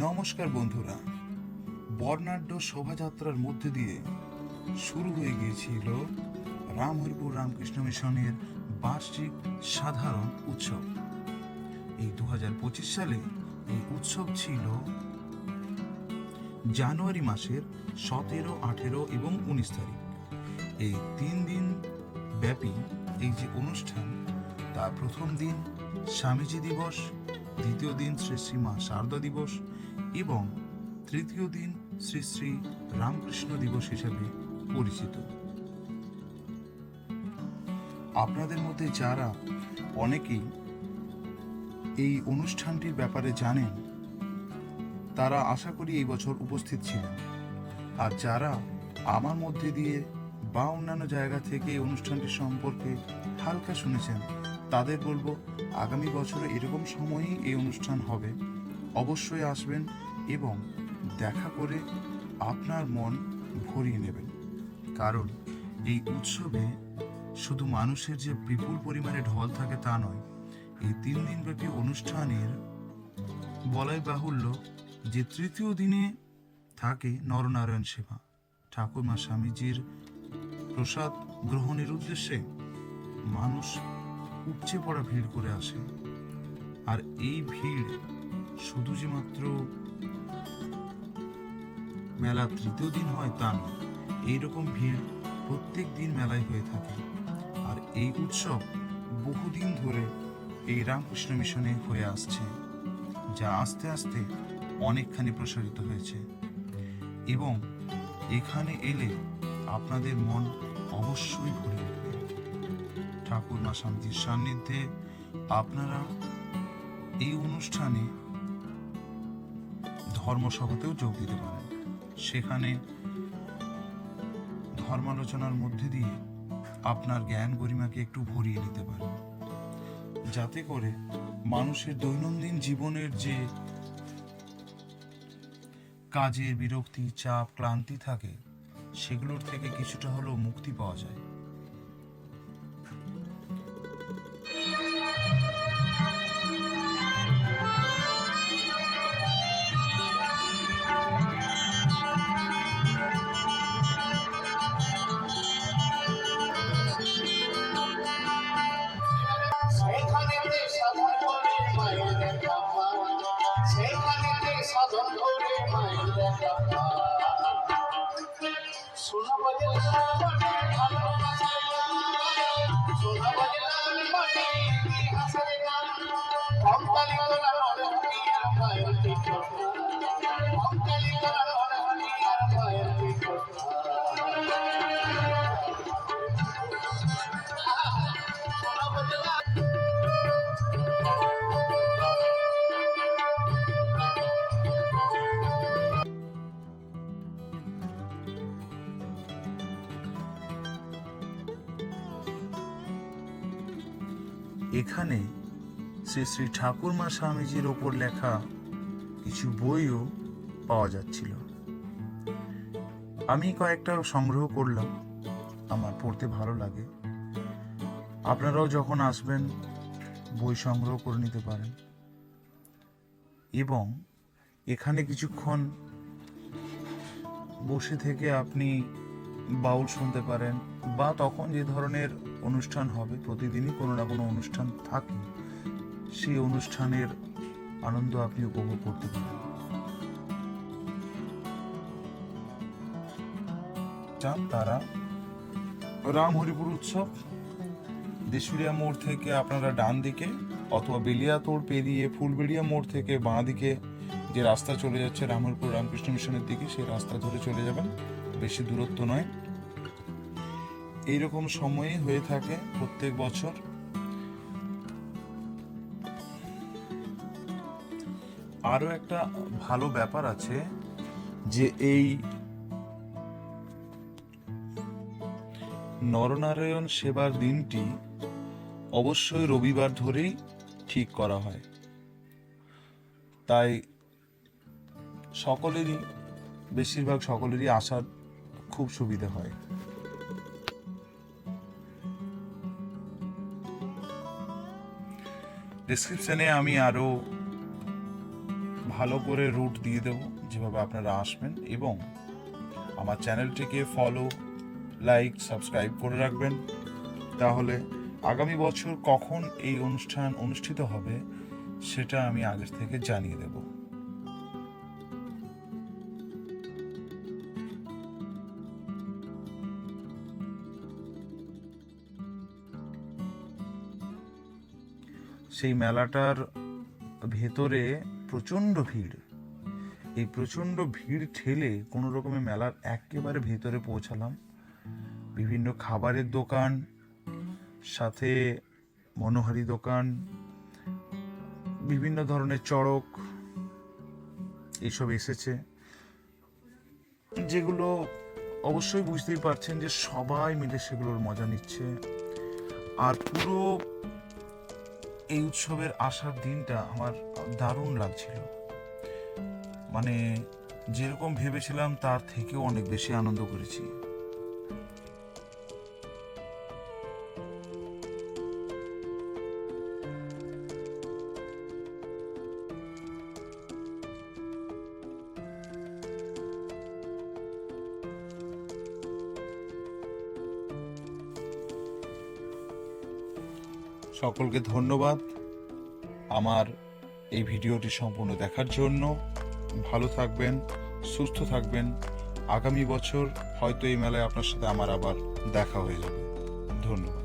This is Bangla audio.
নমস্কার বন্ধুরা, বর্ণাঢ্য শোভাযাত্রার মধ্যে দিয়ে শুরু হয়ে গিয়েছিল রামহরিপুর রামকৃষ্ণ মিশনের বার্ষিক সাধারণ উৎসব। এই 2025 সালে এই উৎসব ছিল জানুয়ারি মাসের 17, 18 এবং 19 তারিখ। এই 3 দিন ব্যাপী এই যে অনুষ্ঠান, তার প্রথম দিন স্বামীজি দিবস, দ্বিতীয় দিন শ্রী শ্রী মা শারদা দিবস এবং তৃতীয় দিন শ্রী শ্রী রামকৃষ্ণ দিবস হিসেবে পরিচিত। আপনাদের মধ্যে যারা অনেকেই এই অনুষ্ঠানটির ব্যাপারে জানেন, তারা আশা করি এই বছর উপস্থিত ছিলেন। আর যারা আমার মধ্যে দিয়ে বা অন্যান্য জায়গা থেকে এই অনুষ্ঠানটি সম্পর্কে হালকা শুনেছেন, তাদের বলবো আগামী বছরে এরকম সময়েই এই অনুষ্ঠান হবে। অবশ্যই আসবেন এবং দেখা করে আপনার মন ভরিয়ে নেবেন। কারণ এই উৎসবে শুধু মানুষের যে বিপুল পরিমাণে ঢল থাকে তা নয়, এই 3 দিনব্যাপী অনুষ্ঠানের বলাই বাহুল্য যে তৃতীয় দিনে থাকে নরনারায়ণ সেবা। ঠাকুরমা স্বামীজির প্রসাদ গ্রহণের উদ্দেশ্যে মানুষ উপচে পড়া ভিড় করে আসে। আর এই ভিড় শুধু যে মাত্র মেলা তৃতীয় দিন হয় তা নয়, এইরকম ভিড় প্রত্যেক দিন মেলায় হয়ে থাকে। আর এই উৎসব বহুদিন ধরে এই রামকৃষ্ণ মিশনে হয়ে আসছে, যা আস্তে আস্তে অনেকখানি প্রসারিত হয়েছে। এবং এখানে এলে আপনাদের মন অবশ্যই ভরে উঠবে। ঠাকুরমা স্বামীজির সান্নিধ্যে আপনারা এই অনুষ্ঠানে ধর্মসভাতেও যোগ দিতে পারেন। সেখানে ধর্মালোচনার মধ্যে দিয়ে আপনার জ্ঞান গরিমাকে একটু ভরিয়ে নিতে পারেন, যাতে করে মানুষের দৈনন্দিন জীবনের যে কাজের বিরক্তি, চাপ, ক্লান্তি থাকে, সেগুলোর থেকে কিছুটা হলেও মুক্তি পাওয়া যায়। সাধন করে মায়ের দেখা সোনা বাজে ভালোবাসার গান, সোনা বাজে লাল মাটি ইতিহাসের গান, কঙ্কালি করা নরহরিয়ার মায়ের পিঠা, কঙ্কালি করা নরহরিয়ার মায়ের পিঠা। সোনা বাজে লাল এখানে শ্রী শ্রী ঠাকুরমা স্বামীজির ওপর লেখা কিছু বইও পাওয়া যাচ্ছিল। আমি কয়েকটা সংগ্রহ করলাম, আমার পড়তে ভালো লাগে। আপনারাও যখন আসবেন বই সংগ্রহ করে নিতে পারেন এবং এখানে কিছুক্ষণ বসে থেকে আপনি বাউল শুনতে পারেন, বা তখন যে ধরনের অনুষ্ঠান হবে, প্রতিদিনই কোনো না কোনো অনুষ্ঠান থাকে, সেই অনুষ্ঠানের আনন্দ আপনি উপভোগ করতে পারেন। তারা রামহরিপুর উৎসব দেশুরিয়া মোড় থেকে আপনারা ডান দিকে, অথবা বেলিয়াতোড় পেরিয়ে ফুলবেড়িয়া মোড় থেকে বাঁ দিকে যে রাস্তা চলে যাচ্ছে রামহরিপুর রামকৃষ্ণ মিশনের দিকে, সেই রাস্তা ধরে চলে যাবেন। বেশি দূরত্ব নয়। এইরকম সময়ে হয়ে থাকে প্রত্যেক বছর। আরো একটা ভালো ব্যাপার আছে যে এই নরনারায়ণ সেবার দিনটি অবশ্যই রবিবার ধরেই ঠিক করা হয়, তাই বেশিরভাগ সকলেরই আসার খুব সুবিধা হয়। ডেসক্রিপশনে আমি আরো ভালো করে রুট দিয়ে দেব যেভাবে আপনারা আসবেন, এবং আমার চ্যানেলটিকে ফলো, লাইক, সাবস্ক্রাইব করে রাখবেন। তাহলে আগামী বছর কখন এই অনুষ্ঠান অনুষ্ঠিত হবে সেটা আমি আগের থেকে জানিয়ে দেব। সেই মেলাটার ভেতরে প্রচণ্ড ভিড়। এই প্রচণ্ড ভিড় ঠেলে কোনো রকমে মেলার একেবারে ভেতরে পৌঁছালাম। বিভিন্ন খাবারের দোকান, সাথে মনোহারি দোকান, বিভিন্ন ধরনের চড়ক এইসব এসেছে, যেগুলো অবশ্যই বুঝতেই পারছেন যে সবাই মিলে সেগুলোর মজা নিচ্ছে। আর পুরো এই উৎসবের আসার দিনটা আমার দারুণ লাগছিল, মানে যেরকম ভেবেছিলাম তার থেকেও অনেক বেশি আনন্দ করেছি। সকলকে ধন্যবাদ আমার এই ভিডিওটি সম্পূর্ণ দেখার জন্য। ভালো থাকবেন, সুস্থ থাকবেন। আগামী বছর হয়তো এই মেলায় আপনার সাথে আমার আবার দেখা হয়ে যাবে। ধন্যবাদ।